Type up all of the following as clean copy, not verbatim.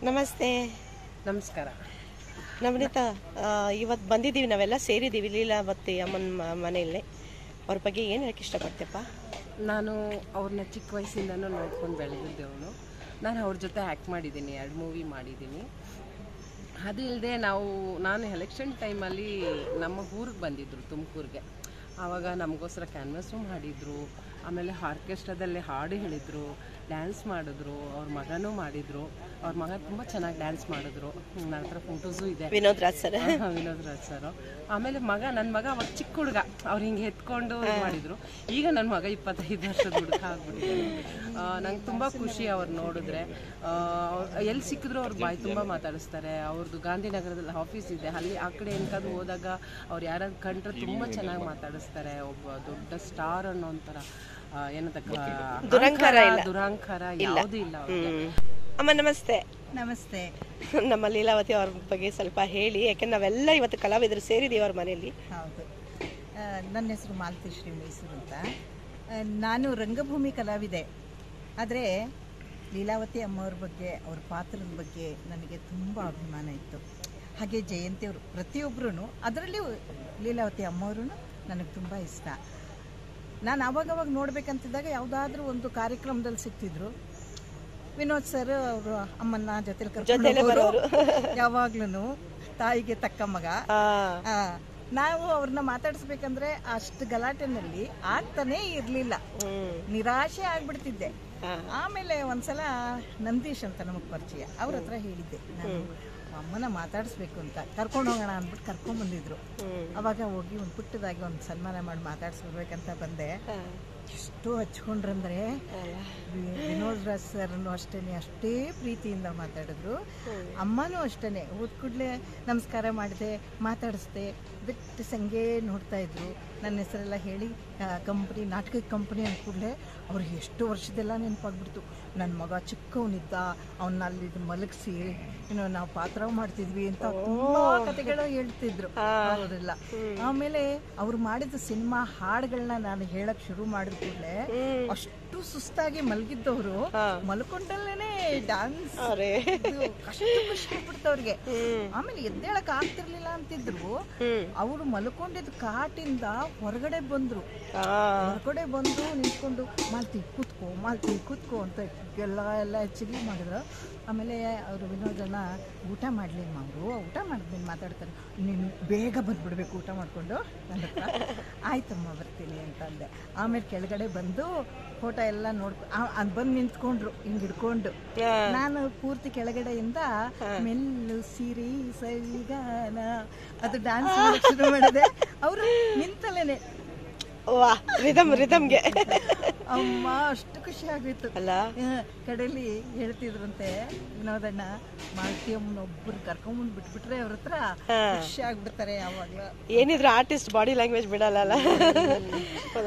ನಮಸ್ತೆ. ನಮಸ್ಕಾರ. ನವನೀತಾ, ಇವತ್ತು ಬಂದಿದ್ದೀವಿ, ನಾವೆಲ್ಲ ಸೇರಿದ್ದೀವಿ ಲೀಲಾವತಿ ಅಮ್ಮನ ಮನೆಯಲ್ಲಿ. ಅವ್ರ ಬಗ್ಗೆ ಏನು ಹೇಳಕ್ಕೆ ಇಷ್ಟಪಡ್ತೀಯಪ್ಪ? ನಾನು ಅವ್ರನ್ನ ಚಿಕ್ಕ ವಯಸ್ಸಿಂದನೂ ನೋಡ್ಕೊಂಡು ಬೆಳೆದಿದ್ದವನು. ನಾನು ಅವ್ರ ಜೊತೆ ಆ್ಯಕ್ಟ್ ಮಾಡಿದ್ದೀನಿ, 2 ಮೂವಿ ಮಾಡಿದ್ದೀನಿ. ಅದು ಇಲ್ಲದೆ ನಾನು ಎಲೆಕ್ಷನ್ ಟೈಮಲ್ಲಿ ನಮ್ಮ ಊರಿಗೆ ಬಂದಿದ್ದರು, ತುಮಕೂರಿಗೆ. ಆವಾಗ ನಮಗೋಸ್ಕರ ಕ್ಯಾನ್ವಸು ಮಾಡಿದರು, ಆಮೇಲೆ ಆರ್ಕೆಸ್ಟ್ರಾದಲ್ಲಿ ಹಾಡು ಹೇಳಿದರು, ಡ್ಯಾನ್ಸ್ ಮಾಡಿದ್ರು. ಅವ್ರ ಮಗನೂ ಮಾಡಿದರು. ಅವ್ರ ಮಗ ತುಂಬ ಚೆನ್ನಾಗಿ ಡ್ಯಾನ್ಸ್ ಮಾಡಿದ್ರು. ನನ್ನ ಹತ್ರ ಫೋಟೋಸು ಇದೆ, ವಿನೋದ್ ರಾಜ್ ಸರ್. ವಿನೋದ್ ರಾಜ್ ಸರ್. ಆಮೇಲೆ ನನ್ನ ಮಗ ಅವಾಗ ಚಿಕ್ಕ ಹುಡುಗ, ಅವ್ರು ಹಿಂಗೆ ಎತ್ಕೊಂಡು ಮಾಡಿದ್ರು. ಈಗ ನನ್ನ ಮಗ 25 ವರ್ಷದ ಹುಡುಗ ಆಗ್ಬಿಟ್ಟಿದ್ದಾರೆ. ನಂಗೆ ತುಂಬ ಖುಷಿ ಅವ್ರು ನೋಡಿದ್ರೆ. ಎಲ್ಲಿ ಸಿಕ್ಕಿದ್ರು ಅವ್ರ ಬಾಯಿ ತುಂಬ ಮಾತಾಡಿಸ್ತಾರೆ. ಅವ್ರದ್ದು ಗಾಂಧಿನಗರದಲ್ಲಿ ಆಫೀಸ್ ಇದೆ, ಅಲ್ಲಿ ಆ ಕಡೆ ಎಂತಾದ್ರು ಹೋದಾಗ ಅವ್ರು ಯಾರಾದ್ರು ಕಂಡ್ರೆ ತುಂಬ ಚೆನ್ನಾಗಿ ಮಾತಾಡಿಸ್ತಾರೆ. ಒಬ್ಬ ದೊಡ್ಡ ಸ್ಟಾರ್ ಅನ್ನೋ ಒಂಥರ ಏನಂತ ದುರಂಕಾರ ಯಾವುದೂ ಇಲ್ಲ ಅವ್ರಿಗೆ. ಅಮ್ಮ ನಮಸ್ತೆ. ನಮಸ್ತೆ. ನಮ್ಮ ಲೀಲಾವತಿ ಅವ್ರ ಬಗ್ಗೆ ಸ್ವಲ್ಪ ಹೇಳಿ, ಯಾಕೆಂದ್ರೆ ನಾವೆಲ್ಲ ಇವತ್ತು ಕಲಾವಿದರು ಸೇರಿದ್ದೀವಿ ಅವ್ರ ಮನೆಯಲ್ಲಿ. ಹೌದು, ನನ್ನ ಹೆಸರು ಮಾಲತಿ ಶ್ರೀ ಮೈಸೂರು ಅಂತ. ನಾನು ರಂಗಭೂಮಿ ಕಲಾವಿದೆ. ಆದರೆ ಲೀಲಾವತಿ ಅಮ್ಮವ್ರ ಬಗ್ಗೆ, ಅವ್ರ ಪಾತ್ರದ ಬಗ್ಗೆ ನನಗೆ ತುಂಬ ಅಭಿಮಾನ ಇತ್ತು. ಹಾಗೆ ಜಯಂತಿಯವರು, ಪ್ರತಿಯೊಬ್ಬರೂ, ಅದರಲ್ಲಿಯೂ ಲೀಲಾವತಿ ಅಮ್ಮವರು ನನಗೆ ತುಂಬ ಇಷ್ಟ. ನಾನು ಆವಾಗವಾಗ ನೋಡ್ಬೇಕಂತಿದ್ದಾಗ ಯಾವುದಾದ್ರೂ ಒಂದು ಕಾರ್ಯಕ್ರಮದಲ್ಲಿ ಸಿಗ್ತಿದ್ರು. ವಿನೋದ್ ಸರ್ ಅವರು ಅಮ್ಮನ ಜೊತೆಲಿ ಕರ್ಕೊಂಡು ಬರೋರು, ಯಾವಾಗ್ಲೂ ತಾಯಿಗೆ ತಕ್ಕ ಮಗ. ನಾವು ಅವ್ರನ್ನ ಮಾತಾಡಿಸ್ಬೇಕಂದ್ರೆ ಅಷ್ಟು ಗಲಾಟೆನಲ್ಲಿ ಆಗ್ತಾನೇ ಇರಲಿಲ್ಲ, ನಿರಾಶೆ ಆಗ್ಬಿಡ್ತಿದ್ದೆ. ಆಮೇಲೆ ಒಂದ್ಸಲ ನಂದೀಶ್ ಅಂತ ನಮಗೆ ಪರಿಚಯ, ಅವ್ರ ಹತ್ರ ಹೇಳಿದ್ದೆ, ನಾನು ಅಮ್ಮನ ಮಾತಾಡಿಸ್ಬೇಕು ಅಂತ, ಕರ್ಕೊಂಡು ಹೋಗೋಣ ಅಂದ್ಬಿಟ್ಟು ಕರ್ಕೊಂಡ್ ಬಂದಿದ್ರು. ಅವಾಗ ಹೋಗಿ ಒಂದು ಪುಟ್ಟದಾಗಿ ಒಂದು ಸನ್ಮಾನ ಮಾಡಿ ಮಾತಾಡ್ಸ್ಬಿಡ್ಬೇಕಂತ ಬಂದೆ. ಎಷ್ಟು ಹಚ್ಕೊಂಡ್ರಂದ್ರೆ ವಿನೋದ್ ರಾಜ್ ಸರ್ನು ಅಷ್ಟೇ ಪ್ರೀತಿಯಿಂದ ಮಾತಾಡಿದ್ರು. ಅಮ್ಮನೂ ಅಷ್ಟೇ, ಹೋದ ಕೂಡಲೇ ನಮಸ್ಕಾರ ಮಾಡಿದೆ, ಮಾತಾಡಿಸ್ದೆ, ಬಿಟ್ಟು ಸಂಗೆ ನೋಡ್ತಾ ಇದ್ರು. ನನ್ನ ಹೆಸರೆಲ್ಲ ಹೇಳಿ ಕಂಪ್ನಿ, ನಾಟಕದ ಕಂಪ್ನಿ ಅಂದ ಕೂಡಲೇ ಅವ್ರಿಗೆ ಎಷ್ಟು ವರ್ಷದೆಲ್ಲ ನೆನಪಾಗ್ಬಿಡ್ತು. ನನ್ನ ಮಗ ಚಿಕ್ಕವನಿದ್ದ, ಅವನ್ನ ಅಲ್ಲಿ ಮಲಗಿಸಿ ನಾವು ಪಾತ್ರ ಮಾಡ್ತಿದ್ವಿ ಅಂತ ತುಂಬ ಕಥೆಗಳು ಹೇಳ್ತಿದ್ರು ಅವರೆಲ್ಲ. ಆಮೇಲೆ ಅವ್ರು ಮಾಡಿದ ಸಿನಿಮಾ ಹಾಡುಗಳನ್ನ ನಾನು ಹೇಳಕ್ ಶುರು ಮಾಡಿದ ಕೂಡಲೇ ಅಷ್ಟು ಸುಸ್ತಾಗಿ ಮಲಗಿದ್ದವರು ಮಲ್ಕೊಂಡಲ್ಲೇನೆ ಡ್ಯಾನ್ಸ್, ಅಷ್ಟು ಖುಷಿ ಆಗ್ಬಿಡ್ತು ಅವ್ರಿಗೆ. ಆಮೇಲೆ ಎದ್ದೇಳಕ್ ಆಗ್ತಿರ್ಲಿಲ್ಲ ಅಂತಿದ್ರು. ಅವರು ಮಲ್ಕೊಂಡಿದ್ದ ಕಾಟಿಂದ ಹೊರಗಡೆ ಬಂದು ನಿಂತ್ಕೊಂಡು ಮಾಲ್ತಿ ಕೂತ್ಕೋ ಅಂತ ಎಲ್ಲ ಹೆಚ್ಚಿಗೆ ಮಾಡಿದ್ರು. ಆಮೇಲೆ ಅವರು ವಿನೋದನ ಊಟ ಮಾಡಲಿ ಅವರು, ಊಟ ಮಾಡಿದ್ಮೇಲೆ ಮಾತಾಡ್ತಾರೆ, ನೀನು ಬೇಗ ಬಂದುಬಿಡ್ಬೇಕು ಊಟ ಮಾಡಿಕೊಂಡು ನನ್ನ ಹತ್ರ. ಆಯ್ತಮ್ಮ ಬರ್ತೀನಿ ಅಂತಂದೆ. ಆಮೇಲೆ ಕೆಳಗಡೆ ಬಂದು ಫೋಟೋ ಎಲ್ಲ ಅದು ಬಂದು ನಿಂತ್ಕೊಂಡ್ರು ಹಿಂಗೆ ಹಿಡ್ಕೊಂಡು. ನಾನು ಪೂರ್ತಿ ಕೆಳಗಡೆಯಿಂದ ಮೆಲ್ಲು ಸಿರಿ ಸೈಗಾನ ಅದು ಡ್ಯಾನ್ಸ್ ಶುರು ಮಾಡಿದೆ. ಅವರು ನಿಂತಲೇನೆ ರಿದಮ್ಗೆ ಅಮ್ಮ ಅಷ್ಟು ಖುಷಿ ಆಗೋಯ್ತು ಅಲ್ಲ. ಕಡೆಯಲ್ಲಿ ಹೇಳ್ತಿದ್ರಂತೆ ವಿನೋದಣ್ಣ, ಮಾಲ್ತಿಯಮ್ಮನ ಒಬ್ಬರು ಕರ್ಕೊಂಡ್ಬಂದು ಬಿಟ್ಬಿಟ್ರೆ ಅವ್ರ ಹತ್ರ ಖುಷಿ ಆಗ್ಬಿಡ್ತಾರೆ. ಯಾವಾಗ್ಲೂ ಏನಿದ್ರು ಆರ್ಟಿಸ್ಟ್ ಬಾಡಿ ಲ್ಯಾಂಗ್ವೇಜ್ ಬಿಡಲ್ಲ,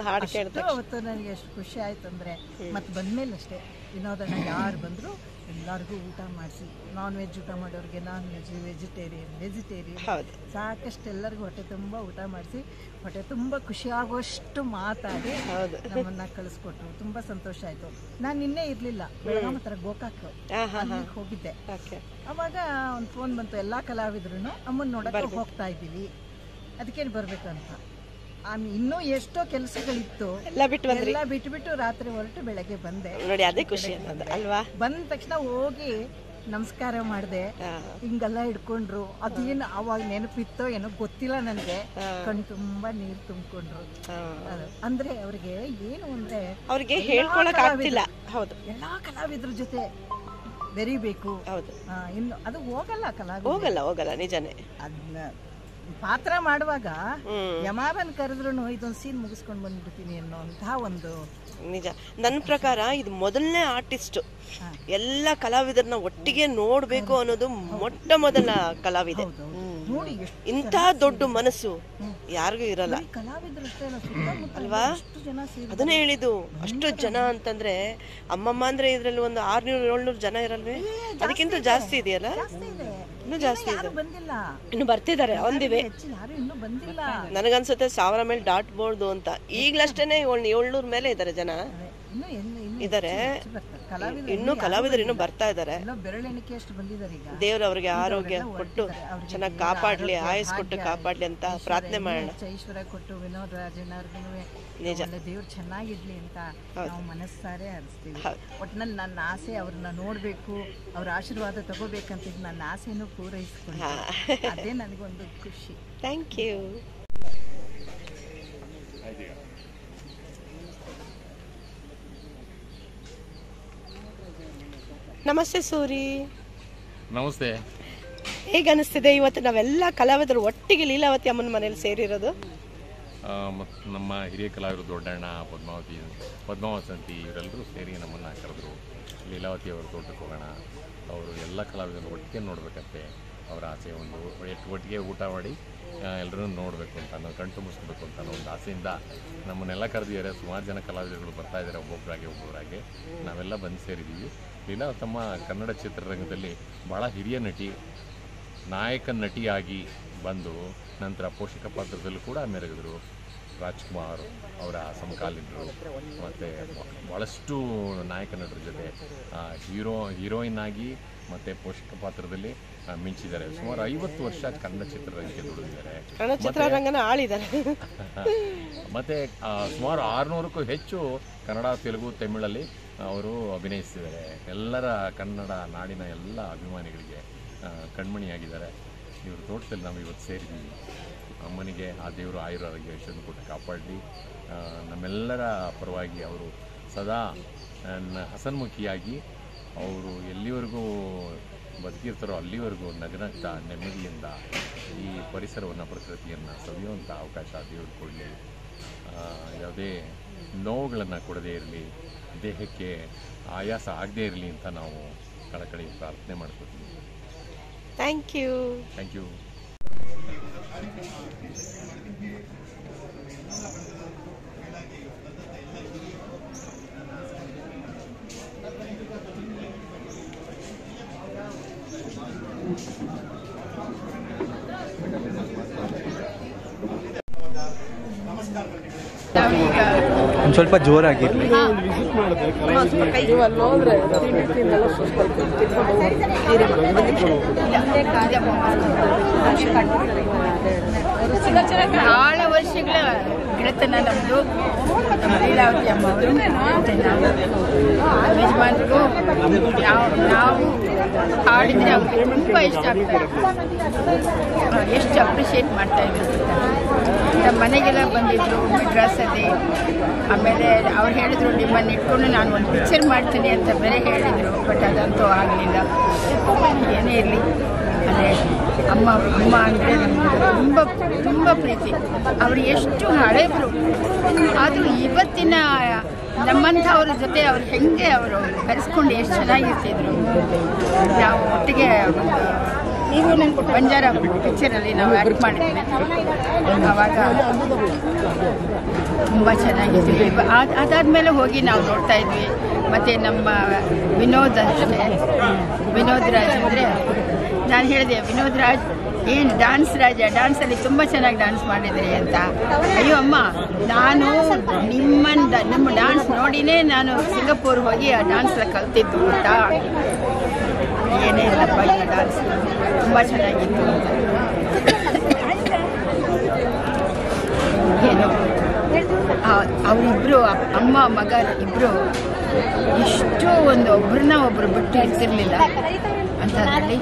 ಹಾಡು ಕೇಳ್ತಾ ಅವತ್ತು ನನಗೆ ಎಷ್ಟು ಖುಷಿ ಆಯ್ತು ಅಂದ್ರೆ. ಮತ್ತೆ ಬಂದ್ಮೇಲೆ ಅಷ್ಟೇ, ವಿನೋದಣ್ಣ ಯಾರು ಬಂದ್ರು ಎಲ್ಲರಿಗೂ ಊಟ ಮಾಡಿಸಿ, ನಾನ್ ವೆಜ್ ಊಟ ಮಾಡೋರಿಗೆ ನಾನ್ ವೆಜ್, ವೆಜಿಟೇರಿಯನ್ ಸಾಕಷ್ಟು ಎಲ್ಲರಿಗೂ ಹೊಟ್ಟೆ ತುಂಬ ಊಟ ಮಾಡಿಸಿ, ಹೊಟ್ಟೆ ತುಂಬ ಖುಷಿಯಾಗುವಷ್ಟು ಮಾತಾಡಿ ನಮ್ಮನ್ನ ಕಳಿಸ್ಕೊಟ್ರು. ತುಂಬಾ ಸಂತೋಷ ಆಯ್ತು. ನಾನು ನಿನ್ನೆ ಇರ್ಲಿಲ್ಲ, ಬೆಳಗಾಂ ಹತ್ರ ಗೋಕಾಕ್ ಹೋಗಿದ್ದೆ. ಅವಾಗ ಒಂದು ಫೋನ್ ಬಂತು, ಎಲ್ಲಾ ಕಲಾವಿದ್ರು ಅಮ್ಮನ ನೋಡಕ್ಕೆ ಹೋಗ್ತಾ ಇದ್ದೀವಿ, ಅದಕ್ಕೇನು ಬರ್ಬೇಕಂತ. ಇನ್ನೂ ಎಷ್ಟೋ ಕೆಲಸಗಳಿತ್ತು, ಎಲ್ಲ ಬಿಟ್ಬಿಟ್ಟು ರಾತ್ರಿ ಹೊರಟು ಬೆಳಗ್ಗೆ ಬಂದೆ. ನೋಡಿ, ಅದೇ ಖುಷಿ ಅಲ್ವಾ. ಬಂದ ತಕ್ಷಣ ಹೋಗಿ ನಮಸ್ಕಾರ ಮಾಡಿದೆ, ಹಿಂಗೆಲ್ಲ ಹಿಡ್ಕೊಂಡ್ರು. ಅದೇನು ಅವಾಗ ನೆನಪಿತ್ತೋ ಏನೋ ಗೊತ್ತಿಲ್ಲ ನನಗೆ, ಕಣ್ ತುಂಬಾ ನೀರು ತುಂಬಿಕೊಂಡ್ರು. ಅಂದ್ರೆ ಅವ್ರಿಗೆ ಏನು ಅಂದ್ರೆ ಅವ್ರಿಗೆ ಹೇಳ್ಕೊಳಕ್ ಆಗ್ತಿಲ್ಲ. ಹೌದು, ಎಲ್ಲಾ ಕಲಾವಿದ್ರ ಜೊತೆ ಬೆರಿಬೇಕು. ಹೌದು, ಇನ್ನು ಅದು ಹೋಗಲ್ಲ ಹೋಗಲ್ಲ ನಿಜಾನೇ. ಅದನ್ನ ಪಾತ್ರ ಮಾಡುವಾಗ ಯಮಾರನ್ ಕರೆದ್ರು ಇದೊಂದು ಸೀನ್ ಮುಗಿಸ್ಕೊಂಡು ಬಂದ್ಬಿಡ್ತೀನಿ ಅನ್ನೋಂತಹ ಒಂದು ನಿಜ. ನನ್ನ ಪ್ರಕಾರ ಇದು ಮೊದಲನೇ ಆರ್ಟಿಸ್ಟ್, ಎಲ್ಲ ಕಲಾವಿದರನ್ನ ಒಟ್ಟಿಗೆ ನೋಡ್ಬೇಕು ಅನ್ನೋದು ಮೊಟ್ಟ ಮೊದಲ ಕಲಾವಿದೆ. ಇಂತಹ ದೊಡ್ಡ ಮನಸ್ಸು ಯಾರಿಗೂ ಇರಲ್ಲ ಅಲ್ವಾ. ಅದನ್ನೇ ಹೇಳಿದ್ದು, ಅಷ್ಟು ಜನ ಅಂತಂದ್ರೆ ಅಮ್ಮಮ್ಮ ಅಂದ್ರೆ ಇದ್ರಲ್ಲಿ ಒಂದು 600-700 ಜನ ಇರಲ್ವೇ, ಅದಕ್ಕಿಂತ ಜಾಸ್ತಿ ಇದೆಯಲ್ಲ. ಇನ್ನೂ ಜಾಸ್ತಿ ಇದೆ, ಇನ್ನು ಬರ್ತಿದ್ದಾರೆ ಒಂದಿವೆ. ನನಗನ್ಸುತ್ತೆ 1000 ಮೇಲೆ ದಾಟ್ಬೋದು ಅಂತ. ಈಗ್ಲಷ್ಟೇನೆ 700 ಮೇಲೆ ಇದ್ದಾರೆ ಜನ. ಇದ್ದಾರೆ. ಕಲಾವಿದರು ಇನ್ನೂ ಕಲಾವಿದರು ಇನ್ನೂ ಬರ್ತಾ ಇದ್ದಾರೆ. ಬೆರಳೆಣಿಕೆ ಅಷ್ಟು ಬಂದಿದ್ದಾರೆ. ಈಗ ದೇವ್ರು ಅವ್ರಿಗೆ ಆರೋಗ್ಯ ಕೊಟ್ಟು ಚೆನ್ನಾಗಿ ಕಾಪಾಡ್ಲಿ, ಆಯಸ್ ಕೊಟ್ಟು ಕಾಪಾಡ್ಲಿ ಅಂತ ಪ್ರಾರ್ಥನೆ ಮಾಡೋಣ. ಐಶ್ವರ್ಯ ಕೊಟ್ಟು ವಿನೋದ್ ರಾಜಣ್ಣವ್ರಿಗೂ ನಿಜ ದೇವ್ರು ಚೆನ್ನಾಗಿರ್ಲಿ ಅಂತ ನಾವು ಮನಸ್ಸಾರೆ ಹರಿಸ್ತೀವಿ. ಒಟ್ಟಿನಲ್ಲಿ ನನ್ನ ಆಸೆ ಅವ್ರನ್ನ ನೋಡಬೇಕು, ಅವ್ರ ಆಶೀರ್ವಾದ ತಗೋಬೇಕಂತ ನನ್ನ ಆಸೆನೂ ಪೂರೈಸ್ಕೊಂಡು ಅದೇ ನನಗೊಂದು ಖುಷಿ. Thank you. ನಮಸ್ತೆ ಸೂರಿ. ನಮಸ್ತೆ. ಹೇಗೆ ಅನಿಸ್ತಿದೆ ಇವತ್ತು ನಾವೆಲ್ಲ ಕಲಾವಿದರು ಒಟ್ಟಿಗೆ ಲೀಲಾವತಿ ಅಮ್ಮನ ಮನೇಲಿ ಸೇರಿರೋದು? ನಮ್ಮ ಹಿರಿಯ ಕಲಾವಿದರು ದೊಡ್ಡಣ್ಣ, ಪದ್ಮಾವಸಂತಿ ಇವರೆಲ್ಲರೂ ಸೇರಿ ನಮ್ಮನ್ನು ಕರೆದ್ರು. ಲೀಲಾವತಿ ಅವರು ತೋಟಕ್ಕೆ ಹೋಗೋಣ, ಅವರು ಎಲ್ಲ ಕಲಾವಿದರು ಒಟ್ಟಿಗೆ ನೋಡಬೇಕಂತೆ ಅವರ ಆಸೆ. ಒಟ್ಟಿಗೆ ಊಟ ಮಾಡಿ ಎಲ್ಲರೂ ನೋಡಬೇಕು ಅಂತ, ನಾವು ಕಣ್ ತುಂಬಿಸ್ಬೇಕು ಅಂತ ಒಂದು ಆಸೆಯಿಂದ ನಮ್ಮನ್ನೆಲ್ಲ ಕರೆದಿದ್ದಾರೆ. ಸುಮಾರು ಜನ ಕಲಾವಿದರುಗಳು ಬರ್ತಾಯಿದ್ದಾರೆ, ಒಬ್ಬೊಬ್ಬರಾಗೆ ನಾವೆಲ್ಲ ಬಂದು ಸೇರಿದ್ದೀವಿ. ಲೀಲಾವತಮ್ಮ ಕನ್ನಡ ಚಿತ್ರರಂಗದಲ್ಲಿ ಭಾಳ ಹಿರಿಯ ನಟಿ, ನಾಯಕ ನಟಿಯಾಗಿ ಬಂದು ನಂತರ ಪೋಷಕ ಪಾತ್ರದಲ್ಲೂ ಕೂಡ ಮೆರೆಗಿದ್ರು. ರಾಜ್ಕುಮಾರ್ ಅವರ ಸಮಕಾಲೀನರು ಮತ್ತು ಭಾಳಷ್ಟು ನಾಯಕ ನಟರ ಜೊತೆ ಹೀರೋಯಿನ್ ಆಗಿ ಮತ್ತು ಪೋಷಕ ಪಾತ್ರದಲ್ಲಿ ಮಿಂಚಿದ್ದಾರೆ. ಸುಮಾರು 50 ವರ್ಷ ಕನ್ನಡ ಚಿತ್ರರಂಗಕ್ಕೆ ದುಡಿದಿದ್ದಾರೆ, ಕನ್ನಡ ಚಿತ್ರರಂಗನ ಆಳಿದ್ದಾರೆ. ಮತ್ತು ಸುಮಾರು 600ಕ್ಕೂ ಹೆಚ್ಚು ಕನ್ನಡ, ತೆಲುಗು, ತಮಿಳಲ್ಲಿ ಅವರು ಅಭಿನಯಿಸ್ತಿದ್ದಾರೆ. ಎಲ್ಲರ ಕನ್ನಡ ನಾಡಿನ ಎಲ್ಲ ಅಭಿಮಾನಿಗಳಿಗೆ ಕಣ್ಮಣಿಯಾಗಿದ್ದಾರೆ. ಇವ್ರ ತೋಟದಲ್ಲಿ ನಾವು ಇವತ್ತು ಸೇರಿದ್ದೀವಿ. ಅಮ್ಮನಿಗೆ ಆ ದೇವರು ಆಯುರಾರೋಗ್ಯ ಐಶ್ವರ್ಯ ಕೊಟ್ಟು ಕಾಪಾಡಲಿ. ನಮ್ಮೆಲ್ಲರ ಪರವಾಗಿ ಅವರು ಸದಾ ಹಸನ್ಮುಖಿಯಾಗಿ ಅವರು ಎಲ್ಲಿವರೆಗೂ ಬದುಕಿರ್ತಾರೋ ಅಲ್ಲಿವರೆಗೂ ನಗನಗ್ತಾ ನೆಮ್ಮದಿಯಿಂದ ಈ ಪರಿಸರವನ್ನು, ಪ್ರಕೃತಿಯನ್ನು ಸವಿಯುವಂಥ ಅವಕಾಶ ದೇವರು ಕೊಡಲಿ. ಯಾವುದೇ ನೋವುಗಳನ್ನು ಕೊಡದೇ ಇರಲಿ, ದೇಹಕ್ಕೆ ಆಯಾಸ ಆಗದೇ ಇರಲಿ ಅಂತ ನಾವು ಕಳಕಳಿ ಪ್ರಾರ್ಥನೆ ಮಾಡ್ಕೊತೀವಿ. Thank you. Thank you. ಒಂದು ಸ್ವಲ್ಪ ಜೋರಾಗಿರಲಿ. ಭಾಳ ವರ್ಷಗಳ ಗೆಳೆತನ ನಮ್ಮದು. ಲೀಲಾವತಿ ಅಮ್ಮ ಅವರು ಮತ್ತು ನಾವು ಯಜಮಾನ್ರಿಗೂ ನಾವು ಹಾಡಿದರೆ ಅವ್ರಿಗೆ ತುಂಬ ಇಷ್ಟ ಆಗ್ತಾರೆ. ಎಷ್ಟು ಅಪ್ರಿಷಿಯೇಟ್ ಮಾಡ್ತಾಯಿದ್ರು. ನಮ್ಮ ಮನೆಗೆಲ್ಲ ಬಂದಿದ್ದರು ಮೆಡ್ರಾಸಲ್ಲಿ. ಆಮೇಲೆ ಅವ್ರು ಹೇಳಿದ್ರು ನಿಮ್ಮನ್ನು ಇಟ್ಕೊಂಡು ನಾನು ಒಂದು ಪಿಕ್ಚರ್ ಮಾಡ್ತೀನಿ ಅಂತ ಬೇರೆ ಹೇಳಿದರು. ಬಟ್ ಅದಂತೂ ಆಗಲಿಲ್ಲ. ಏನೇ ಇರಲಿ, ಅದೇ ಅಮ್ಮ ಅಂದರೆ ನಮಗೆ ತುಂಬ ತುಂಬ ಪ್ರೀತಿ. ಅವರು ಎಷ್ಟು ಹಳೆಯವರು ಆದರೂ ಇವತ್ತಿನ ನಮ್ಮಂಥವ್ರ ಜೊತೆ ಅವ್ರು ಹೆಂಗೆ ಅವರು ಕರೆಸ್ಕೊಂಡು ಎಷ್ಟು ಚೆನ್ನಾಗಿರ್ತಿದ್ರು. ನಾವು ಒಟ್ಟಿಗೆ ಬಂಜಾರ ಪಿಕ್ಚರಲ್ಲಿ ನಾವು ಆ್ಯಕ್ಟ್ ಮಾಡಿದ್ವಿ. ಆವಾಗ ತುಂಬ ಚೆನ್ನಾಗಿದ್ವಿ. ಅದಾದಮೇಲೆ ಹೋಗಿ ನಾವು ನೋಡ್ತಾ ಇದ್ವಿ. ಮತ್ತು ನಮ್ಮ ವಿನೋದ್ ಅಷ್ಟೇ, ವಿನೋದ್ ರಾಜ್ ಅಂದರೆ ನಾನು ಹೇಳಿದೆ, ವಿನೋದ್ ರಾಜ್ ಏನು ಡ್ಯಾನ್ಸ್ ಡ್ಯಾನ್ಸಲ್ಲಿ ತುಂಬ ಚೆನ್ನಾಗಿ ಡ್ಯಾನ್ಸ್ ಮಾಡಿದ್ರಿ ಅಂತ. ಅಯ್ಯೋ ಅಮ್ಮ, ನಾನು ನಿಮ್ಮ ಡ್ಯಾನ್ಸ್ ನೋಡಿನೇ ನಾನು ಸಿಂಗಪೂರ್ ಹೋಗಿ ಆ ಡ್ಯಾನ್ಸ್ನ ಕಲ್ತಿದ್ದು ಗೊತ್ತಾ. ಏನೇ ಇಲ್ಲಪ್ಪ, ಈ ಡ್ಯಾನ್ಸ್ ತುಂಬ ಚೆನ್ನಾಗಿತ್ತು ಅಂತ. ಏನು ಅವರಿಬ್ಬರು ಅಮ್ಮ ಮಗ ಇಬ್ಬರು ಇಷ್ಟು ಒಬ್ಬರನ್ನ ಒಬ್ಬರು ಬಿಟ್ಟು ಇರ್ತಿರ್ಲಿಲ್ಲ. ಅಂಥದ್ರಲ್ಲಿ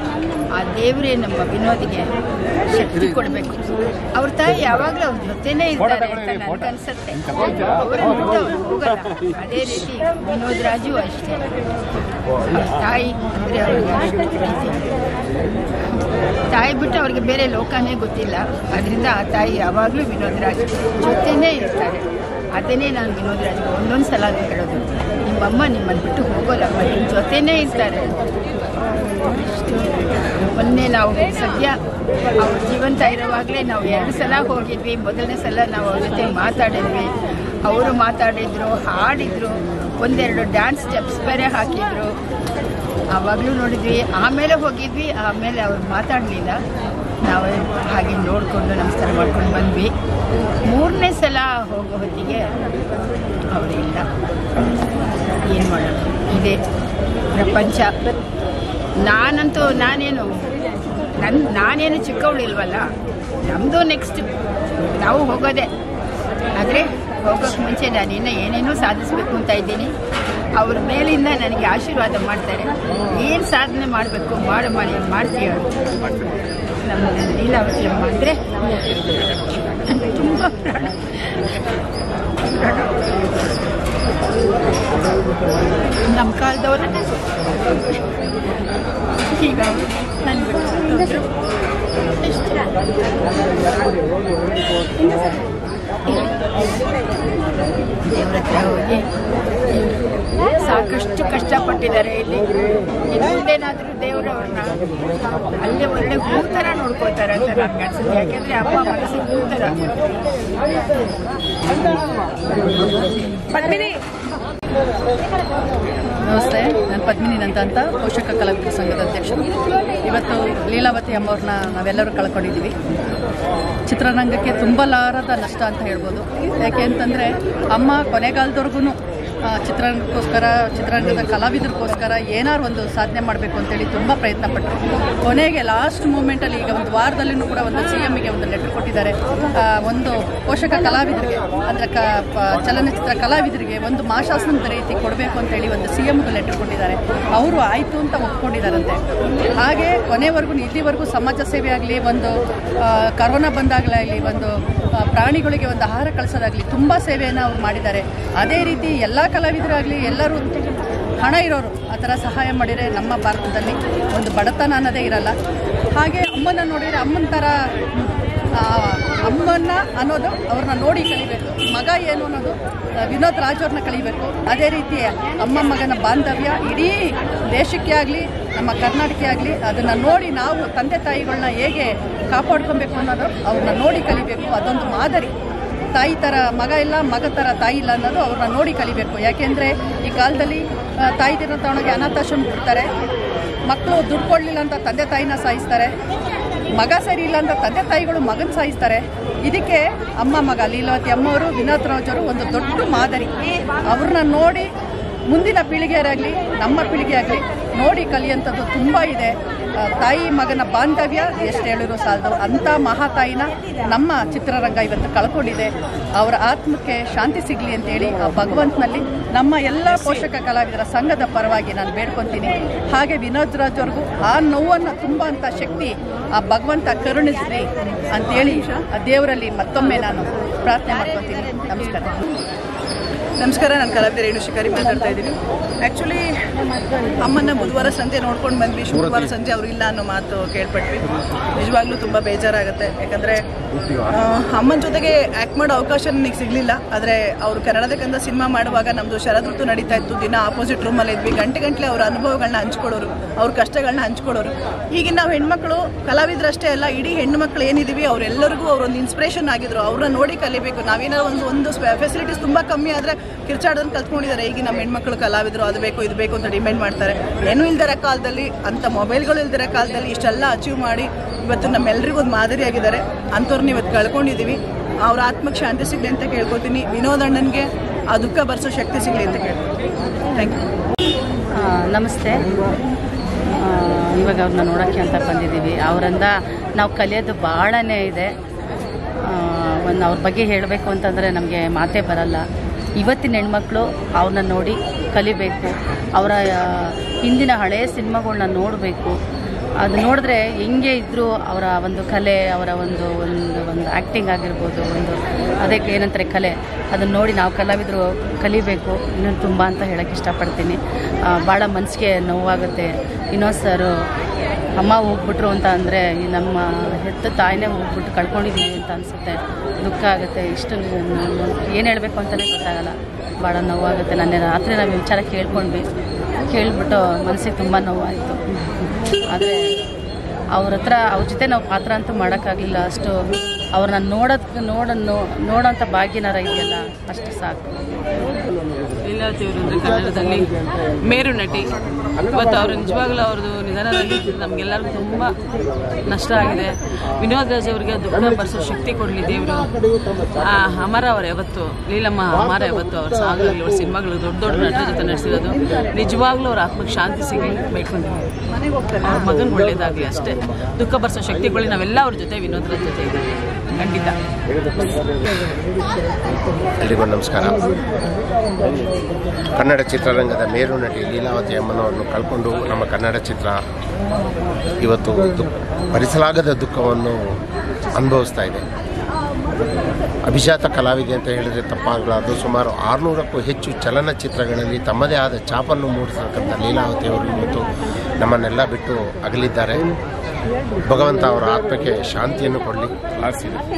ಆ ದೇವರೇ ನಮ್ಮ ವಿನೋದಿಗೆ ಶಕ್ತಿ ಕೊಡಬೇಕು. ಅವ್ರ ತಾಯಿ ಯಾವಾಗಲೂ ಅವ್ರ ಜೊತೆನೇ ಇರ್ತಾರೆ ಅಂತ ನನಗನ್ಸುತ್ತೆ. ಅವರನ್ನು ಬಿಟ್ಟು ಅವ್ರು ಹೋಗಲ್ಲ. ಅದೇ ರೀತಿ ವಿನೋದ್ ರಾಜು ಅಷ್ಟೇ. ತಾಯಿ ಅಂದರೆ ಅವ್ರಿಗೆ ಅಷ್ಟು ಪ್ರೀತಿ. ತಾಯಿ ಬಿಟ್ಟು ಅವ್ರಿಗೆ ಬೇರೆ ಲೋಕನೇ ಗೊತ್ತಿಲ್ಲ. ಅದರಿಂದ ಆ ತಾಯಿ ಯಾವಾಗಲೂ ವಿನೋದ್ ರಾಜ್ ಜೊತೆನೇ ಇರ್ತಾರೆ. ಅದನ್ನೇ ನಾನು ವಿನೋದ್ ರಾಜ್ಗೆ ಒಂದೊಂದು ಸಲ ಹೇಳೋದು, ನಿಮ್ಮಮ್ಮ ನಿಮ್ಮನ್ನು ಬಿಟ್ಟು ಹೋಗೋಲ್ಲಮ್ಮ, ನಿಮ್ಮ ಜೊತೆನೇ ಇರ್ತಾರೆ. ಮೊನ್ನೆ ನಾವು ಸದ್ಯ ಅವ್ರ ಜೀವಂತ ಇರುವಾಗಲೇ ನಾವು 2 ಸಲ ಹೋಗಿದ್ವಿ. ಮೊದಲನೇ ಸಲ ನಾವು ಅವ್ರ ಜೊತೆ ಮಾತಾಡಿದ್ವಿ. ಅವರು ಮಾತಾಡಿದ್ರು, ಹಾಡಿದ್ರು, ಒಂದೆರಡು ಡ್ಯಾನ್ಸ್ ಸ್ಟೆಪ್ಸ್ ಬೇರೆ ಹಾಕಿದ್ರು. ಆವಾಗಲೂ ನೋಡಿದ್ವಿ. ಆಮೇಲೆ ಹೋಗಿದ್ವಿ. ಆಮೇಲೆ ಅವ್ರು ಮಾತಾಡಲಿಲ್ಲ. ನಾವು ಹಾಗೆ ನೋಡಿಕೊಂಡು ನಮಸ್ಕಾರ ಮಾಡ್ಕೊಂಡು ಬಂದ್ವಿ. 3ನೇ ಸಲ ಹೋಗೋ ಹೊತ್ತಿಗೆ ಅವರಿಲ್ಲ. ಏನು ಮಾಡೋಣ, ಇದೇ ಪ್ರಪಂಚ. ನಾನೇನು ಚಿಕ್ಕವಳಿಲ್ವಲ್ಲ, ನಮ್ಮದು ನೆಕ್ಸ್ಟ್ ನಾವು ಹೋಗೋದೆ. ಆದರೆ ಹೋಗೋಕ್ಕೆ ಮುಂಚೆ ನಾನಿನ್ನು ಏನೇನೋ ಸಾಧಿಸಬೇಕು ಅಂತ ಇದ್ದೀನಿ. ಅವ್ರ ಮೇಲಿಂದ ನನಗೆ ಆಶೀರ್ವಾದ ಮಾಡ್ತಾರೆ. ಏನು ಸಾಧನೆ ಮಾಡಬೇಕು ಮಾಡ್ತೀವಿ. ನಮ್ಮ ಲೀಲಾವತಿ ಅಮ್ಮ ಅಂದರೆ ತುಂಬ ಪ್ರಾಣ. ನಮ್ಮ ಕಾಲದವ್ರನ್ನೇ ಈಗ ನನ್ನ ದೇವ್ರ ಹತ್ರ ಹೋಗಿ ಸಾಕಷ್ಟು ಕಷ್ಟಪಟ್ಟಿದ್ದಾರೆ. ಇಲ್ಲಿ ಮುಂದೇನಾದರೂ ದೇವರವ್ರನ್ನ ಅಲ್ಲೇ ಒಳ್ಳೆ ಹೂ ಥರ ನೋಡ್ಕೊಳ್ತಾರೆ ಅಂತ ನಮ್ಗೆ ಅನ್ಸುತ್ತೆ. ಯಾಕೆಂದರೆ ಅಮ್ಮ ಮನಸ್ಸಿಗೆ ಹೂ ಥರ. ನಮಸ್ತೆ, ನಾನು ಪದ್ಮಿನಿ ಅಂತ ಪೋಷಕ ಕಲಾವಿದರ ಸಂಘದ ಅಧ್ಯಕ್ಷರು. ಇವತ್ತು ಲೀಲಾವತಿ ಅಮ್ಮವ್ರನ್ನ ನಾವೆಲ್ಲರೂ ಕಳ್ಕೊಂಡಿದ್ದೀವಿ. ಚಿತ್ರರಂಗಕ್ಕೆ ತುಂಬಲಾರದ ನಷ್ಟ ಅಂತ ಹೇಳ್ಬೋದು. ಯಾಕೆ ಅಂತಂದರೆ ಅಮ್ಮ ಕೊನೆಗಾಲದವರೆಗೂ ಚಿತ್ರರಂಗದ ಕಲಾವಿದರಿಗೋಸ್ಕರ ಏನಾರು ಒಂದು ಸಾಧನೆ ಮಾಡಬೇಕು ಅಂತೇಳಿ ತುಂಬ ಪ್ರಯತ್ನ ಪಟ್ಟರು. ಕೊನೆಗೆ ಲಾಸ್ಟ್ ಮೂಮೆಂಟಲ್ಲಿ ಈಗ ಒಂದು ವಾರದಲ್ಲಿನೂ ಕೂಡ ಒಂದು CMಗೆ ಒಂದು ಲೆಟರ್ ಕೊಟ್ಟಿದ್ದಾರೆ. ಒಂದು ಪೋಷಕ ಕಲಾವಿದರಿಗೆ ಅಂದರೆ ಚಲನಚಿತ್ರ ಕಲಾವಿದರಿಗೆ ಒಂದು ಮಾಶಾಸನದ ರೀತಿ ಕೊಡಬೇಕು ಅಂತೇಳಿ ಒಂದು CMಗೂ ಲೆಟರ್ ಕೊಟ್ಟಿದ್ದಾರೆ. ಅವರು ಆಯಿತು ಅಂತ ಒಪ್ಕೊಂಡಿದ್ದಾರಂತೆ. ಹಾಗೆ ಕೊನೆವರೆಗೂ ಇಲ್ಲಿವರೆಗೂ ಸಮಾಜ ಸೇವೆ ಆಗಲಿ, ಒಂದು ಕರೋನಾ ಬಂದಾಗಲಾಗಲಿ, ಒಂದು ಪ್ರಾಣಿಗಳಿಗೆ ಒಂದು ಆಹಾರ ಕಳಿಸೋದಾಗಲಿ ತುಂಬ ಸೇವೆಯನ್ನು ಅವ್ರು ಮಾಡಿದ್ದಾರೆ. ಅದೇ ರೀತಿ ಎಲ್ಲ ಕಲಾವಿದರಾಗಲಿ ಎಲ್ಲರೂ ಹಣ ಇರೋರು ಆ ಥರ ಸಹಾಯ ಮಾಡಿದರೆ ನಮ್ಮ ಭಾರತದಲ್ಲಿ ಒಂದು ಬಡತನ ಅನ್ನೋದೇ ಇರಲ್ಲ. ಹಾಗೆ ಅಮ್ಮನ ನೋಡಿದರೆ ಅಮ್ಮನ ಥರ ಅಮ್ಮನ್ನ ಅನ್ನೋದು ಅವ್ರನ್ನ ನೋಡಿ ಕಲಿಬೇಕು. ಮಗ ಏನು ಅನ್ನೋದು ವಿನೋದ್ ರಾಜ್ ಅವ್ರನ್ನ ಕಲಿಬೇಕು. ಅದೇ ರೀತಿ ಅಮ್ಮ ಮಗನ ಬಾಂಧವ್ಯ ಇಡೀ ದೇಶಕ್ಕೆ ಆಗಲಿ ನಮ್ಮ ಕರ್ನಾಟಕ ಆಗಲಿ ಅದನ್ನು ನೋಡಿ ನಾವು ತಂದೆ ತಾಯಿಗಳನ್ನ ಹೇಗೆ ಕಾಪಾಡ್ಕೊಬೇಕು ಅನ್ನೋದು ಅವ್ರನ್ನ ನೋಡಿ ಕಲಿಬೇಕು. ಅದೊಂದು ಮಾದರಿ. ತಾಯಿ ಥರ ಮಗ ಇಲ್ಲ, ಮಗ ಥರ ತಾಯಿ ಇಲ್ಲ ಅನ್ನೋದು ಅವ್ರನ್ನ ನೋಡಿ ಕಲಿಬೇಕು. ಯಾಕೆಂದರೆ ಈ ಕಾಲದಲ್ಲಿ ತಾಯಿ ದಿನ ತಗೊಂಡೋಗಿ ಅನಾಥಾಶ್ರಮ ಬಿಡ್ತಾರೆ. ಮಕ್ಕಳು ದುಡ್ಡು ಕೊಡಲಿಲ್ಲ ಅಂತ ತಂದೆ ತಾಯಿನ ಸಾಯಿಸ್ತಾರೆ. ಮಗ ಸರಿ ಇಲ್ಲ ಅಂತ ತಂದೆ ತಾಯಿಗಳು ಮಗನ ಸಾಯಿಸ್ತಾರೆ. ಇದಕ್ಕೆ ಅಮ್ಮ ಮಗ ಲೀಲಾವತಿ ಅಮ್ಮವರು, ವಿನೋದ್ ರಾಜ್ ಅವರು ಒಂದು ದೊಡ್ಡ ಮಾದರಿ. ಅವ್ರನ್ನ ನೋಡಿ ಮುಂದಿನ ಪೀಳಿಗೆಯರಾಗಲಿ ನಮ್ಮ ಪೀಳಿಗೆ ಆಗಲಿ ನೋಡಿ ಕಲಿಯುವಂಥದ್ದು ತುಂಬ ಇದೆ. ತಾಯಿ ಮಗನ ಬಾಂಧವ್ಯ ಎಷ್ಟು ಹೇಳಿರೋ ಸಾಲದು. ಅಂಥ ಮಹಾತಾಯಿನ ನಮ್ಮ ಚಿತ್ರರಂಗ ಇವತ್ತು ಕಳ್ಕೊಂಡಿದೆ. ಅವರ ಆತ್ಮಕ್ಕೆ ಶಾಂತಿ ಸಿಗಲಿ ಅಂತೇಳಿ ಆ ಭಗವಂತನಲ್ಲಿ ನಮ್ಮ ಎಲ್ಲ ಪೋಷಕ ಕಲಾವಿದರ ಸಂಘದ ಪರವಾಗಿ ನಾನು ಬೇಡ್ಕೊತೀನಿ. ಹಾಗೆ ವಿನೋದ್ ರಾಜ್ ಅವ್ರಿಗೂ ಆ ನೋವನ್ನು ತುಂಬುವಂಥ ಶಕ್ತಿ ಆ ಭಗವಂತ ಕರುಣಿಸಲಿ ಅಂತೇಳಿ ಆ ದೇವರಲ್ಲಿ ಮತ್ತೊಮ್ಮೆ ನಾನು ಪ್ರಾರ್ಥನೆ ಮಾಡ್ಕೊತೀನಿ. ನಮಸ್ಕಾರ, ನಾನು ಕಲಾವಿದ ರೇಣು ಶಿಕಾರಿ ಮಾತಾಡ್ತಾ ಇದ್ದೀನಿ. ಆ್ಯಕ್ಚುಲಿ ಅಮ್ಮನ ಬುಧವಾರ ಸಂಜೆ ನೋಡ್ಕೊಂಡು ಬಂದ್ವಿ. ಶುಕ್ರವಾರ ಸಂಜೆ ಅವ್ರಿಲ್ಲ ಅನ್ನೋ ಮಾತು ಕೇಳ್ಪಟ್ವಿ. ನಿಜವಾಗ್ಲೂ ತುಂಬ ಬೇಜಾರಾಗುತ್ತೆ. ಯಾಕಂದರೆ ಅಮ್ಮನ ಜೊತೆಗೆ ಆ್ಯಕ್ಟ್ ಮಾಡೋ ಅವಕಾಶ ನನಗೆ ಸಿಗಲಿಲ್ಲ. ಆದರೆ ಅವರು ಕನ್ನಡದಕ್ಕಂತ ಸಿನಿಮಾ ಮಾಡುವಾಗ ನಮ್ಮದು ಶರದೃತು ನಡೀತಾ ಇತ್ತು. ದಿನ ಆಪೋಸಿಟ್ ರೂಮಲ್ಲಿ ಇದ್ವಿ. ಗಂಟೆ ಅವರ ಅನುಭವಗಳನ್ನ ಹಂಚ್ಕೊಳ್ಳೋರು, ಅವ್ರ ಕಷ್ಟಗಳನ್ನ ಹಂಚ್ಕೊಳ್ಳೋರು. ಈಗಿನ ನಾವು ಹೆಣ್ಮಕ್ಳು ಕಲಾವಿದರಷ್ಟೇ ಅಲ್ಲ, ಇಡೀ ಹೆಣ್ಣು ಮಕ್ಕಳು ಏನಿದ್ದೀವಿ ಅವರೆಲ್ಲರಿಗೂ ಅವರೊಂದು ಇನ್ಸ್ಪಿರೇಷನ್ ಆಗಿದ್ರು. ಅವ್ರನ್ನ ನೋಡಿ ಕಲಿಬೇಕು. ನಾವೇನಾದ್ರು ಒಂದು ಫೆಸಿಲಿಟೀಸ್ ತುಂಬ ಕಮ್ಮಿ ಆದರೆ ಕಿರ್ಚಾಡೋದನ್ನು ಕಲ್ತ್ಕೊಂಡಿದ್ದಾರೆ. ಈಗ ನಮ್ಮ ಹೆಣ್ಮಕ್ಳು ಕಲಾವಿದರು ಅದು ಬೇಕು ಇದು ಬೇಕು ಅಂತ ಡಿಮ್ಯಾಂಡ್ ಮಾಡ್ತಾರೆ. ಏನೂ ಇಲ್ದಿರೋ ಕಾಲದಲ್ಲಿ, ಅಂಥ ಮೊಬೈಲ್ಗಳು ಇಲ್ದಿರೋ ಕಾಲದಲ್ಲಿ ಇಷ್ಟೆಲ್ಲ ಅಚೀವ್ ಮಾಡಿ ಇವತ್ತು ನಮ್ಮೆಲ್ಲರಿಗೂ ಒಂದು ಮಾದರಿಯಾಗಿದ್ದಾರೆ. ಅಂಥವ್ರನ್ನ ಇವತ್ತು ಕಳ್ಕೊಂಡಿದ್ದೀವಿ. ಅವ್ರ ಆತ್ಮಕ್ಕೆ ಶಾಂತಿ ಸಿಗಲಿ ಅಂತ ಕೇಳ್ಕೊತೀನಿ. ವಿನೋದ್ ಅಣ್ಣನಿಗೆ ಆ ದುಃಖ ಭರಿಸೋ ಶಕ್ತಿ ಸಿಗಲಿ ಅಂತ ಕೇಳ್ಕೊತೀನಿ. Thank you. ನಮಸ್ತೆ. ಇವಾಗ ಅವ್ರನ್ನ ನೋಡೋಕ್ಕೆ ಅಂತ ಬಂದಿದ್ದೀವಿ. ಅವರಿಂದ ನಾವು ಕಲಿಯೋದು ಭಾಳನೇ ಇದೆ. ಒಂದು ಅವ್ರ ಬಗ್ಗೆ ಹೇಳಬೇಕು ಅಂತಂದರೆ ನಮಗೆ ಮಾತೇ ಬರಲ್ಲ. ಇವತ್ತಿನ ಹೆಣ್ಮಕ್ಳು ಅವ್ರನ್ನ ನೋಡಿ ಕಲಿಬೇಕು. ಅವರ ಹಿಂದಿನ ಹಳೆಯ ಸಿನಿಮಾಗಳ್ನ ನೋಡಬೇಕು. ಅದು ನೋಡಿದ್ರೆ ಹೆಂಗೆ ಇದ್ದರೂ ಅವರ ಒಂದು ಕಲೆ, ಅವರ ಒಂದು ಆ್ಯಕ್ಟಿಂಗ್ ಆಗಿರ್ಬೋದು, ಒಂದು ಅದಕ್ಕೆ ಏನಂತಾರೆ ಕಲೆ, ಅದನ್ನು ನೋಡಿ ನಾವು ಕಲಾವಿದರು ಕಲಿಬೇಕು. ಇನ್ನೊಂದು ತುಂಬ ಅಂತ ಹೇಳೋಕ್ಕೆ ಇಷ್ಟಪಡ್ತೀನಿ. ಭಾಳ ಮನಸ್ಸಿಗೆ ನೋವಾಗುತ್ತೆ. ವಿನೋದ್ ಸರು ಅಮ್ಮ ಹೋಗ್ಬಿಟ್ರು ಅಂತ ಅಂದರೆ ನಮ್ಮ ಹೆತ್ತ ತಾಯಿನೇ ಹೋಗ್ಬಿಟ್ಟು ಕಳ್ಕೊಂಡಿದ್ದೀವಿ ಅಂತ ಅನಿಸುತ್ತೆ. ದುಃಖ ಆಗುತ್ತೆ. ಇಷ್ಟು ಏನು ಹೇಳಬೇಕು ಅಂತಲೇ ಗೊತ್ತಾಗಲ್ಲ. ಭಾಳ ನೋವಾಗುತ್ತೆ. ನನ್ನ ರಾತ್ರಿ ನಾವು ವಿಚಾರ ಕೇಳಿಬಿಟ್ಟು ಮನಸ್ಸಿಗೆ ತುಂಬ ನೋವಾಯಿತು. ಆದರೆ ಅವ್ರ ಜೊತೆ ನಾವು ಪಾತ್ರ ಅಂತೂ ಮಾಡೋಕ್ಕಾಗಲಿಲ್ಲ. ಅಷ್ಟು ಅವ್ರನ್ನ ನೋಡೋಂಥ ಭಾಗ್ಯನಾರ ಇದೆಯಲ್ಲ, ಅಷ್ಟು ಸಾಕು. ಲೀಲಾವತಿ ಅವರು ಅಂದರೆ ಕನ್ನಡದಲ್ಲಿ ಮೇರು ನಟಿ. ಇವತ್ತು ಅವರು ನಿಜವಾಗ್ಲೂ ಅವ್ರದ್ದು ನಿಧನದಲ್ಲಿ ನಮಗೆಲ್ಲರಿಗೂ ತುಂಬ ನಷ್ಟ ಆಗಿದೆ. ವಿನೋದ್ ರಾಜ್ ಅವರಿಗೆ ದುಃಖ ಭರಿಸೋ ಶಕ್ತಿ ಕೊಡಲಿ ದೇವರು. ಅಮರ ಅವರು ಯಾವತ್ತು, ಲೀಲಮ್ಮ ಅಮರ ಯಾವತ್ತು ಅವ್ರ ಸಾಂಗ್ಗಳು, ಅವ್ರ ಸಿನಿಮಾಗಳು ದೊಡ್ಡ ದೊಡ್ಡ ನಟರ ಜೊತೆ ನಡೆಸಿರೋದು. ನಿಜವಾಗ್ಲೂ ಅವ್ರ ಆತ್ಮಕ್ಕೆ ಶಾಂತಿ ಸಿಗಲಿ ಬೇಡ್ಕೊಂಡಿದ್ದೀವಿ. ಅವ್ರ ಮಗನ ಒಳ್ಳೇದಾಗಲಿ ಅಷ್ಟೇ. ದುಃಖ ಭರಿಸೋ ಶಕ್ತಿ ಕೊಡಲಿ. ನಾವೆಲ್ಲ ಅವ್ರ ಜೊತೆ, ವಿನೋದ್ ರಾಜ್ ಜೊತೆ ಇದ್ದೀವಿ ಖಂಡಿತ. ಎಲ್ರಿಗೂ ನಮಸ್ಕಾರ. ಕನ್ನಡ ಚಿತ್ರರಂಗದ ಮೇರು ನಟಿ ಲೀಲಾವತಿ ಅಮ್ಮನವರನ್ನು ಕಳ್ಕೊಂಡು ನಮ್ಮ ಕನ್ನಡ ಚಿತ್ರ ಇವತ್ತು ಭರಿಸಲಾಗದ ದುಃಖವನ್ನು ಅನುಭವಿಸ್ತಾ ಇದೆ. ಅಭಿಜಾತ ಕಲಾವಿದೆ ಅಂತ ಹೇಳಿದರೆ ತಪ್ಪಾಗಲಾರದು. ಸುಮಾರು 600ಕ್ಕೂ ಹೆಚ್ಚು ಚಲನಚಿತ್ರಗಳಲ್ಲಿ ತಮ್ಮದೇ ಆದ ಛಾಪನ್ನು ಮೂಡಿಸತಕ್ಕಂಥ ಲೀಲಾವತಿಯವರು ಇವತ್ತು ನಮ್ಮನ್ನೆಲ್ಲ ಬಿಟ್ಟು ಅಗಲಿದ್ದಾರೆ. ಭಗವಂತ ಅವರ ಆತ್ಮಕ್ಕೆ ಶಾಂತಿಯನ್ನು ಕೊಡಲಿ.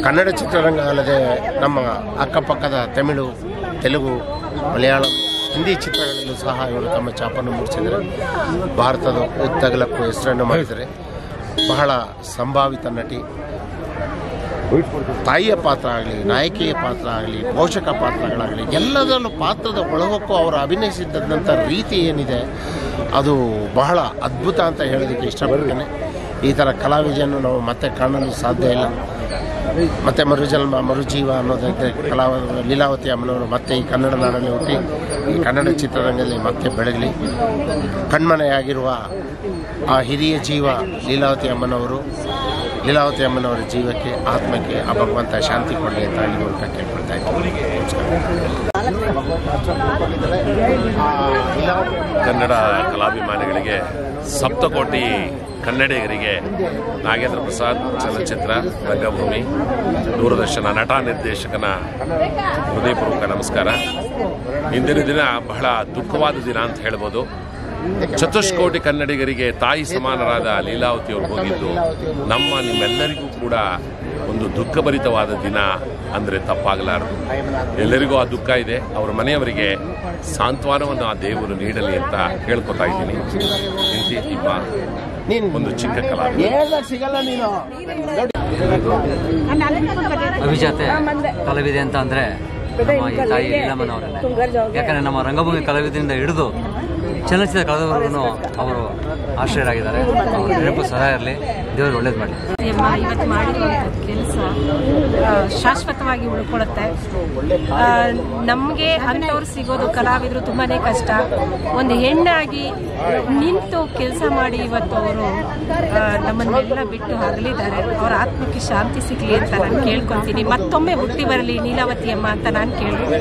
ಕನ್ನಡ ಚಿತ್ರರಂಗ ಅಲ್ಲದೆ ನಮ್ಮ ಅಕ್ಕಪಕ್ಕದ ತಮಿಳು, ತೆಲುಗು, ಮಲಯಾಳಂ, ಹಿಂದಿ ಚಿತ್ರಗಳಲ್ಲೂ ಸಹ ಇವರು ತಮ್ಮ ಛಾಪನ್ನು ಮೂಡಿಸಿದರೆ ಭಾರತದ ಉದ್ದಗಲಕ್ಕೂ ಹೆಸರನ್ನು ಮಾಡಿದರೆ ಬಹಳ ಸಂಭಾವಿತ ನಟಿ. ತಾಯಿಯ ಪಾತ್ರ ಆಗಲಿ, ನಾಯಕಿಯ ಪಾತ್ರ ಆಗಲಿ, ಪೋಷಕ ಪಾತ್ರಗಳಾಗಲಿ, ಎಲ್ಲದರಲ್ಲೂ ಪಾತ್ರದ ಒಳಹೊಕ್ಕು ಅವರು ಅಭಿನಯಿಸಿದಂಥ ರೀತಿ ಏನಿದೆ ಅದು ಬಹಳ ಅದ್ಭುತ ಅಂತ ಹೇಳೋದಕ್ಕೆ ಇಷ್ಟಪಡ್ತೇನೆ. ಈ ಥರ ಕಲಾವಿದೆಯನ್ನು ನಾವು ಮತ್ತೆ ಕಾಣಲು ಸಾಧ್ಯ ಇಲ್ಲ. ಮತ್ತು ಮರುಜನ್ಮ ಮರುಜೀವ ಅನ್ನೋದಕ್ಕೆ ಲೀಲಾವತಿ ಅಮ್ಮನವರು ಮತ್ತೆ ಈ ಕನ್ನಡ ನಾಡಲ್ಲಿ ಹುಟ್ಟಿ ಈ ಕನ್ನಡ ಚಿತ್ರರಂಗದಲ್ಲಿ ಮತ್ತೆ ಬೆಳಗಲಿ. ಕಣ್ಮನೆಯಾಗಿರುವ ಆ ಹಿರಿಯ ಜೀವ ಲೀಲಾವತಿ ಅಮ್ಮನವರ ಜೀವಕ್ಕೆ, ಆತ್ಮಕ್ಕೆ ಆ ಭಗವಂತ ಶಾಂತಿ ಕೊಡಲಿ ಅಂತ ಈ ಮೂಲಕ ಕೇಳ್ಕೊಳ್ತಾ ಇದ್ದೀನಿ. ಕನ್ನಡ ಕಲಾಭಿಮಾನಿಗಳಿಗೆ, ಸಪ್ತಕೋಟಿ ಕನ್ನಡಿಗರಿಗೆ ನಾಗೇಂದ್ರ ಪ್ರಸಾದ್ ಚಲನಚಿತ್ರ, ರಂಗಭೂಮಿ, ದೂರದರ್ಶನ ನಟ ನಿರ್ದೇಶಕನ ಹೃದಯಪೂರ್ವಕ ನಮಸ್ಕಾರ. ಇಂದಿನ ದಿನ ಬಹಳ ದುಃಖವಾದ ದಿನ ಅಂತ ಹೇಳ್ಬೋದು. ಚತುಷ್ಕೋಟಿ ಕನ್ನಡಿಗರಿಗೆ ತಾಯಿ ಸಮಾನರಾದ ಲೀಲಾವತಿಯವರು ಹೋಗಿದ್ದು ನಿಮ್ಮೆಲ್ಲರಿಗೂ ಕೂಡ ಒಂದು ದುಃಖಭರಿತವಾದ ದಿನ ಅಂದರೆ ತಪ್ಪಾಗಲಾರದು. ಎಲ್ಲರಿಗೂ ಆ ದುಃಖ ಇದೆ. ಅವರ ಮನೆಯವರಿಗೆ ಸಾಂತ್ವನವನ್ನು ಆ ದೇವರು ನೀಡಲಿ ಅಂತ ಹೇಳ್ಕೊತಾ ಇದ್ದೀನಿ. ಒಂದು ಚಿಕ್ಕ ಕಲಾವಿದ, ಅಭಿಜಾತೆ ಕಲಾವಿದೆ ಅಂತ ಅಂದರೆ ನಮ್ಮ ಈ ತಾಯಿ ಲೀಲಮ್ಮನವರೇ. ಯಾಕಂದರೆ ನಮ್ಮ ರಂಗಭೂಮಿ ಕಲಾವಿದರಿಂದ ಹಿಡಿದು ಚಲನಚಿತ್ರ ಕಲಾವಿದರನ್ನು ಅವರು ಆಶ್ರಯರಾಗಿದ್ದಾರೆ. ಅವರು ನೆನಪು ಸದಾ ಇರಲಿ, ದೇವರು ಒಳ್ಳೇದು ಮಾಡಲಿ. ಇವತ್ತು ಮಾಡಿರುವಂಥ ಕೆಲಸ ಶಾಶ್ವತವಾಗಿ ಉಳ್ಕೊಳ್ಳುತ್ತೆ. ನಮಗೆ ಅಂಥವ್ರು ಸಿಗೋದು ಕಲಾವಿದರು ತುಂಬಾ ಕಷ್ಟ. ಒಂದು ಹೆಣ್ಣಾಗಿ ನಿಂತು ಕೆಲಸ ಮಾಡಿ ಇವತ್ತು ಅವರು ನಮ್ಮನ್ನೆಲ್ಲ ಬಿಟ್ಟು ಅಗಲಿದ್ದಾರೆ. ಅವರ ಆತ್ಮಕ್ಕೆ ಶಾಂತಿ ಸಿಗಲಿ ಅಂತ ನಾನು ಕೇಳ್ಕೊತೀನಿ. ಮತ್ತೊಮ್ಮೆ ಹುಟ್ಟಿ ಬರಲಿ ಲೀಲಾವತಿ ಅಮ್ಮ ಅಂತ ನಾನು ಕೇಳ್ತೀನಿ.